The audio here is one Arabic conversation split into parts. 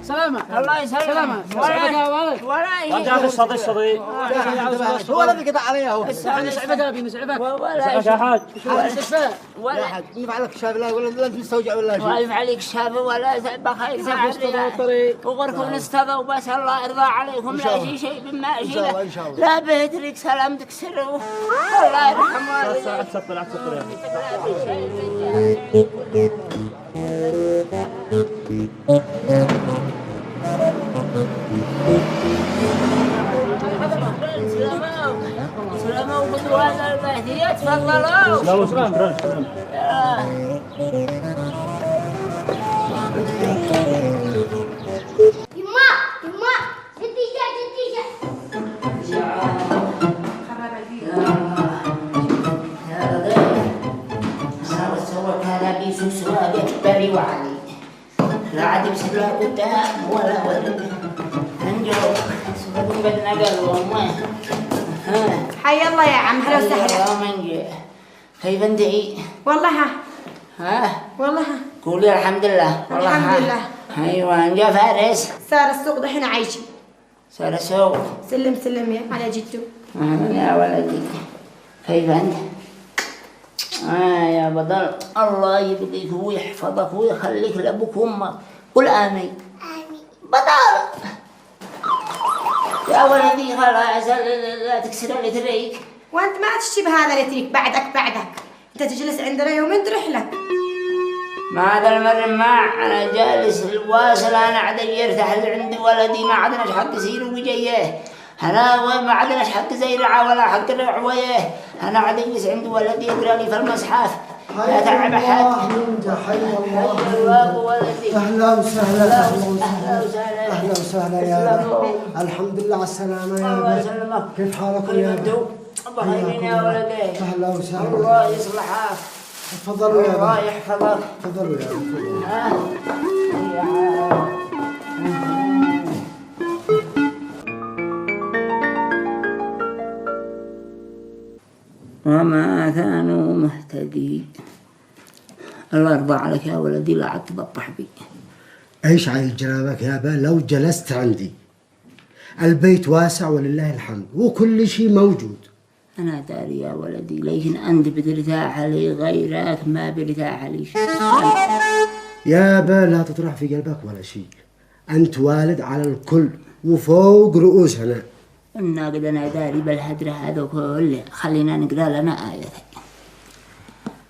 سلامة الله يسلمك. رجع الصدي هو الذي قطع عليها هو. نسعبك ابي نسعبك ولا حاج ولا حد ينفع لك شاب لا ولا انت مستوجع ولا شيء. واقف عليك شاب ولا بخير ساعد وغركم نستضوا بس الله يرضى عليكم لا شيء بما شيء لا بيترك سلام تكسره الله يرحمه. سلامة وبدروا هذا البهدية تفضلوا. سلام يما جدي صارت هذا بيسوس وبيكبري وعلي لا عاد بسبلا قدام ولا ولد انجو سبب بدنا قلبه حي الله يا عم هلا وسهلا. كيف انتي؟ والله ها والله قولي الحمد لله. والله الحمد لله. ايوه انجا فارس صار السوق دحين عايشين. صار السوق سلم يا على جدو. يا ولدي كيف انت؟ يا بدل الله يبقيك ويحفظك ويخليك لابوك وامك. قل امين. بدل يا ولدي خلاص لا تكسر لي تريك. وانت ما تشتي بهذا اللي تريك بعدك انت تجلس عندنا يومين تروح لك. ما هذا المر ما انا جالس الواصل انا عاد يرتاح عندي ولدي ما عندناش حق يصير وجايه انا ما عندناش حق زيرعه ولا حق الرعويه انا عاد يجلس عندي ولدي يقرا لي في المصحف لا تعب احد. حي الله ولدي اهلا وسهلا اهلا وسهلا يا ابا. الحمد لله على السلامه يا الله ابا. يسلمك. كيف حالكم يا ابا؟ بخيرين يا ولدي. اهلا وسهلا. الله يصلحك. تفضلوا يا الله ابا. يحفظك. تفضلوا يا ابا. وما كانوا مهتدين. الله يرضى عليك يا ولدي لا عاد تبطح بي. ايش عايز جنابك يا ابا؟ لو جلست عندي البيت واسع ولله الحمد وكل شيء موجود. أنا داري يا ولدي لكن أنت بترتاح لي غيرك ما برتاح لي. يا ابا لا تطرح في قلبك ولا شيء. أنت والد على الكل وفوق رؤوسنا. إنا قد أنا داري بالهدر هذا كله. خلينا نقرأ لنا آية.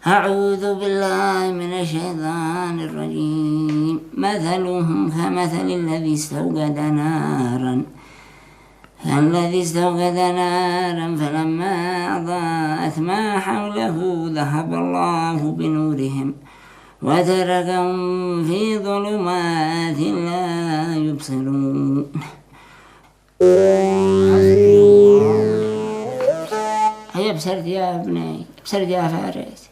أعوذ بالله من الشيطان الرجيم. مثلهم كمثل الذي استوقد نارا فلما أضاءت ما حوله ذهب الله بنورهم وتركهم في ظلمات لا يبصرون. هيا بسرت يا ابني بسرت يا فارس.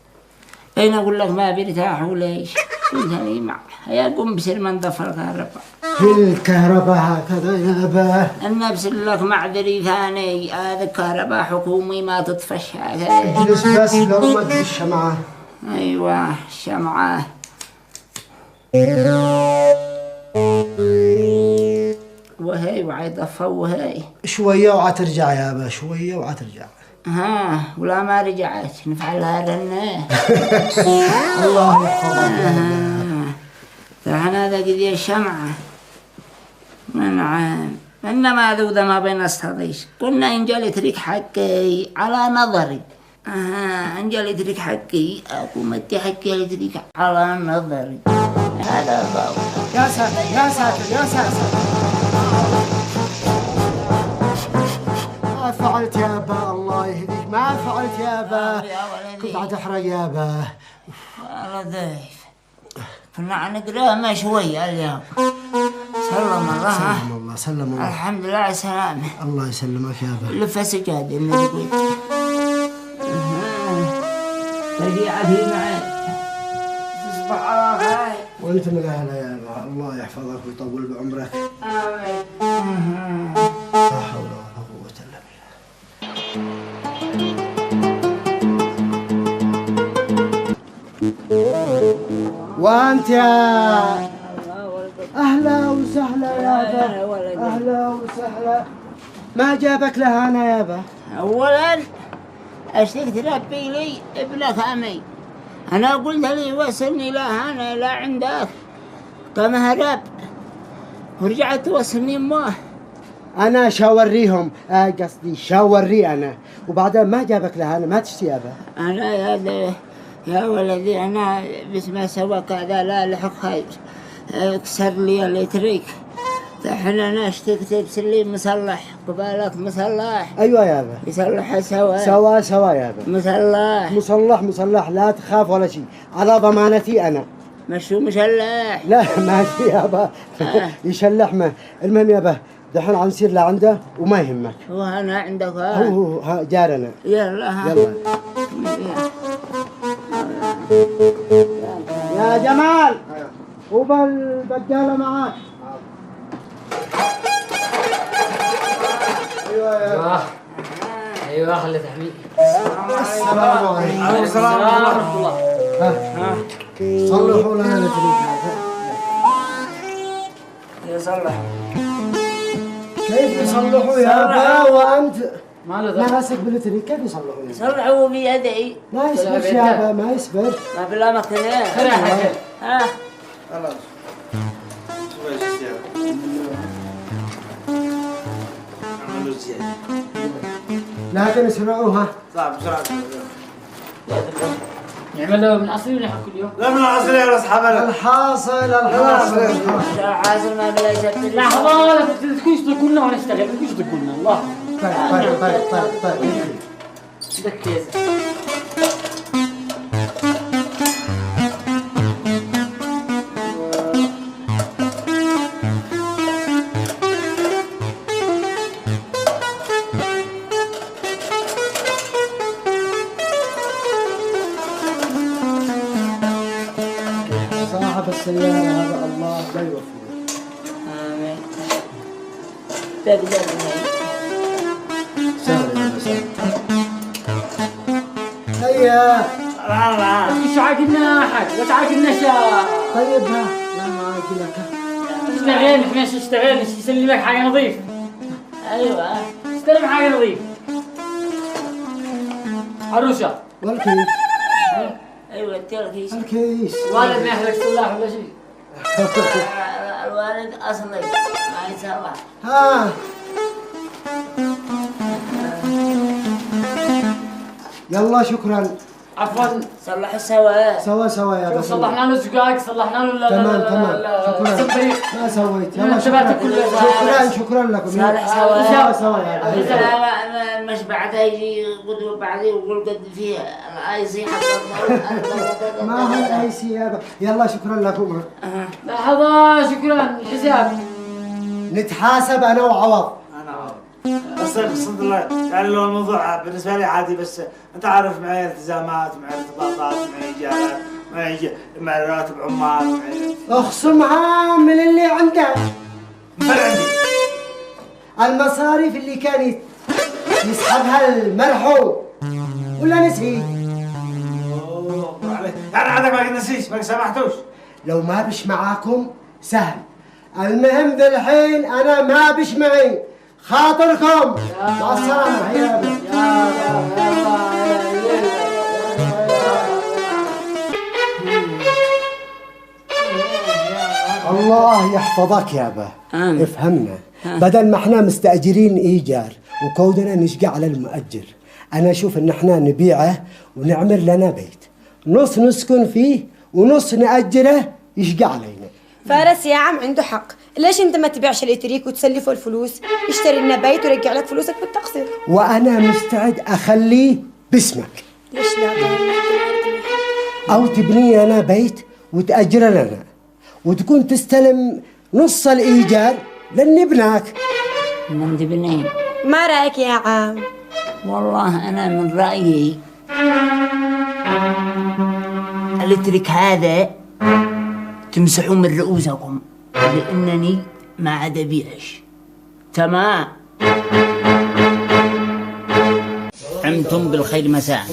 أين أقول لك ما بيرتاحوا ليش؟ قلت لي مع هيا قم بسر من ضفر الكهرباء. في الكهرباء هكذا يا ابا. أنا بسر لك معذري ثاني هذا الكهرباء حكومي ما تطفش هكذا. اجلس بس لو ما الشمعة. أيوة الشمعة. وهي وعيطفوا وهي. شوية وعترجع يا ابا شوية وعترجع. ولا ما رجعت نفعلها لنا. الله يحفظك. فحن هذا قضية الشمعة. نعم إنما ذو ذا ما بين استضيش. قلنا إن جالي تريك حقي على نظري. إن جالي تريك حقي أكو متي حقي لتريك على نظري. هذا الضوء. يا ساتر يا ساتر يا ساتر. ما فعلت يا ابا الله يهديك ما فعلت يا ابا. كنت عتحرق يا ابا. والله ضيف. كنا نقرأ ما شوية اليوم. سلم الله. سلم الله سلم الله. الحمد لله على السلامة. الله يسلمك يا ابا. لف سجاد النبي. رجيعة في معي. تصبح على خير. وانت من اهله يا ابا الله يحفظك ويطول بعمرك. آمين. لا حول ولا قوة الا بالله. وانت يا يابا أهلا وسهلا. ما جابك لهنا يابا؟ أولا أشتك تربي لي ابنك أمي. أنا قلت لي وصلني لهنا لا عندك كم هرب ورجعت توصلني أمه. أنا شاوريهم قصدي شاوري أنا، وبعدين ما جابك لهنا ما تشتي يابا؟ أنا يا ولدي أنا بس ما سوى كذا لا لحق خير. كسر لي الإتريك الحين أنا اشتقت لي مصلح قبالك مصلح. أيوة يابا يصلح سوا سوا يابا. مصلح لا تخاف ولا شيء، على ضمانتي أنا. مشو مشلح؟ لا ماشي يابا يشلح ما. المهم يابا دحين عنصير لعنده وما يهمك. هو أنا عندك هو جارنا. يلا يا جمال وبالبقالة معاك. ايوه خلي تحميد. السلام عليكم. السلام ورحمه الله. صلحوا لنا الفريق هذا. يصلح. كيف يصلحوا يا وانت ما له ماسك بالتريك؟ كيف يصلحوا؟ يصلحوا بيدي. ما يصبر يابا ما يصبر. ما بالله مكتنين. ها خلاص لكن اسمعوها. صعب بسرعة. يعملوا من اصلي ولا كل يوم؟ لا من العصر يا راس حمل. الحاصل عازل ما بلا يسبب. لحظه لا تكونش تقولنا وانا اشتغل، ما تكونش تقولنا الله. طيب دكيز. صاحب السيارة هذا الله لا يوفقه. آمين. تقدرني. هيا ايش عاقلنا حق وتعاقلنا شا. طيب ها لا ما عاقلك. اشتغل ماشي اشتغل يسلمك حاجه نظيف. ايوه استلم حاجه نظيف. عروسه والكيس ايوه التركيش. الكيس والد ما يحرق صلاح ولا شيء. الوالد اصلي ما يصلح. ها يلا شكرا. عفوا صلحوا سوا. سوا يا بس. صلحنا له زقاق صلحنا له تمام شكرا. صبري ما سويت يلا انتبهت كلها. شكرا لكم. صالح سوا يا مش بعدها يجي غدوة بعدي ويقول قد فيها الاي سي حق ما هو الاي سي يابا. يلا شكرا لكم. لحظة شكرا الحساب. نتحاسب انا وعوض. بس بصدق الله يعني لو الموضوع بالنسبة لي عادي، بس انت عارف معي التزامات معي ارتباطات معي ايجارات معي راتب عمال معي اخصم عامل اللي عندك. مثل عندي المصاريف اللي كان يسحبها المرحوم ولا نسيت؟ يعني عندك ما نسيش ما سمحتوش. لو ما بش معاكم سهل. المهم ذا الحين انا ما بش معي خاطركم. مع السلامة. هيا الله يحفظك يابا. افهمنا. بدل ما احنا مستأجرين ايجار وكودنا نشقى على المؤجر، انا اشوف ان احنا نبيعه ونعمل لنا بيت، نص نسكن فيه ونص نأجره يشقى علينا. فارس يا عم عنده حق. ليش انت ما تبيعش الاتريك وتسلفه الفلوس؟ اشتري لنا بيت ويرجع لك فلوسك بالتقسيط. وانا مستعد اخليه باسمك. ليش لا؟ او تبني لنا بيت وتأجره لنا وتكون تستلم نص الايجار لان ابنك. من تبنين؟ ما رايك يا عم؟ والله انا من رايي الاترك هذا تمسحوا من رؤوسكم لانني ما عاد ابيعش. تمام. عمتم بالخير مساء.